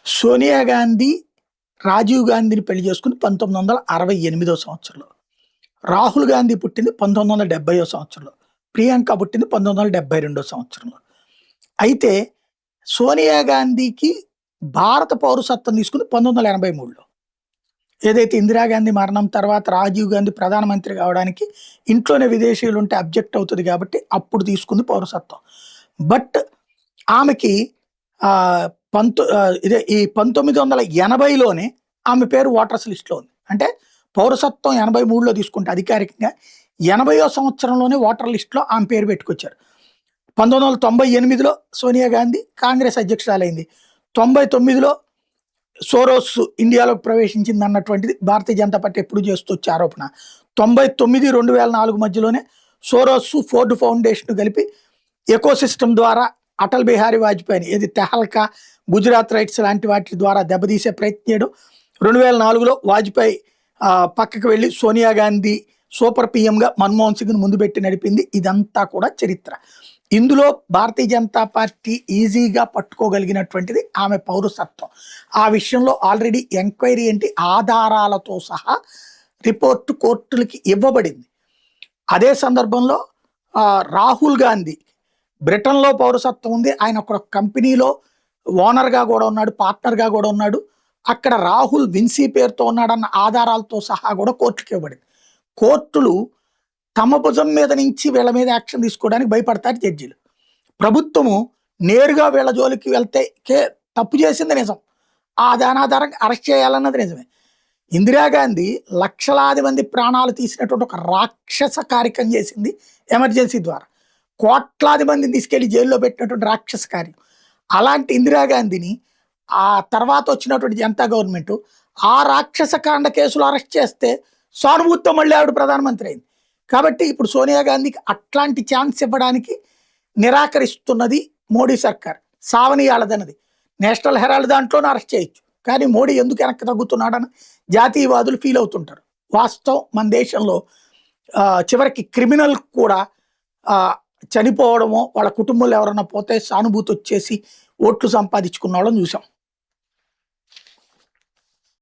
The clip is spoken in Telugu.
సోనియా గాంధీ రాజీవ్ గాంధీని పెళ్లి చేసుకుని 1968 సంవత్సరంలో. రాహుల్ గాంధీ పుట్టింది 1970 సంవత్సరంలో. ప్రియాంక పుట్టింది 1972 సంవత్సరంలో. అయితే సోనియా గాంధీకి భారత పౌరసత్వం తీసుకుంది 1983లో. ఏదైతే ఇందిరాగాంధీ మరణం తర్వాత రాజీవ్ గాంధీ ప్రధానమంత్రి కావడానికి ఇంట్లోనే విదేశీయులు ఉంటే అబ్జెక్ట్ అవుతుంది కాబట్టి అప్పుడు తీసుకుంది పౌరసత్వం. బట్ ఆమెకి ఇదే ఈ 1980లోనే ఆమె పేరు ఓటర్స్ లిస్టులో ఉంది. అంటే పౌరసత్వం 83లో తీసుకుంటే అధికారికంగా 80వ సంవత్సరంలోనే ఓటర్ లిస్టులో ఆమె పేరు పెట్టుకొచ్చారు. 1998లో సోనియా గాంధీ కాంగ్రెస్ అధ్యక్షురాలైంది. 99లో సోరోస్ ఇండియాలోకి ప్రవేశించింది అన్నటువంటిది భారతీయ జనతా పార్టీ ఎప్పుడు చేస్తూ వచ్చే ఆరోపణ. 99, 2004 మధ్యలోనే సోరోస్, ఫోర్డ్ ఫౌండేషన్ కలిపి ఎకోసిస్టమ్ ద్వారా అటల్ బిహారీ వాజ్పేయిని ఏది తెహల్కా, గుజరాత్ రైట్స్ లాంటి వాటి ద్వారా దెబ్బతీసే ప్రయత్నం చేయడం. 2004లో వాజ్పేయి పక్కకు వెళ్ళి సోనియా గాంధీ సూపర్ పిఎంగా మన్మోహన్ సింగ్ను ముందు పెట్టి నడిపింది. ఇదంతా కూడా చరిత్ర. ఇందులో భారతీయ జనతా పార్టీ ఈజీగా పట్టుకోగలిగినటువంటిది ఆమె పౌరసత్వం. ఆ విషయంలో ఆల్రెడీ ఎంక్వైరీ ఏంటి ఆధారాలతో సహా రిపోర్టు కోర్టులకి ఇవ్వబడింది. అదే సందర్భంలో రాహుల్ గాంధీ బ్రిటన్లో పౌరసత్వం ఉంది. ఆయన ఒక కంపెనీలో ఓనర్గా కూడా ఉన్నాడు, పార్ట్నర్గా కూడా ఉన్నాడు. అక్కడ రాహుల్ విన్సీ పేరుతో ఉన్నాడన్న ఆధారాలతో సహా కూడా కోర్టుకి ఇవ్వబడింది. కోర్టులు తమ భుజం మీద నుంచి వీళ్ళ మీద యాక్షన్ తీసుకోవడానికి భయపడతారు జడ్జీలు. ప్రభుత్వము నేరుగా వీళ్ళ జోలికి వెళ్తే తప్పు చేసింది నిజం, దాని ఆధారంగా అరెస్ట్ చేయాలన్నది నిజమే. ఇందిరాగాంధీ లక్షలాది మంది ప్రాణాలు తీసినటువంటి ఒక రాక్షస కార్యక్రమం చేసింది ఎమర్జెన్సీ ద్వారా. కోట్లాది మందిని తీసుకెళ్లి జైల్లో పెట్టినటువంటి రాక్షస కార్యం. అలాంటి ఇందిరాగాంధీని ఆ తర్వాత వచ్చినటువంటి జనతా గవర్నమెంట్ ఆ రాక్షస కాండ కేసులు అరెస్ట్ చేస్తే సానుభూతితో మళ్ళీ ఆవిడ ప్రధానమంత్రి అయింది. కాబట్టి ఇప్పుడు సోనియా గాంధీకి అట్లాంటి ఛాన్స్ ఇవ్వడానికి నిరాకరిస్తున్నది మోడీ సర్కార్. సావనీయాలదన్నది నేషనల్ హెరాల్డ్ దాంట్లోనే అరెస్ట్ చేయొచ్చు, కానీ మోడీ ఎందుకు వెనక్కి తగ్గుతున్నాడని జాతీయవాదులు ఫీల్ అవుతుంటారు. వాస్తవం మన దేశంలో చివరికి క్రిమినల్ కూడా చనిపోవడమో వాళ్ళ కుటుంబంలో ఎవరైనా పోతే సానుభూతి వచ్చేసి ఓట్లు సంపాదించుకున్న వాళ్ళని చూసాం.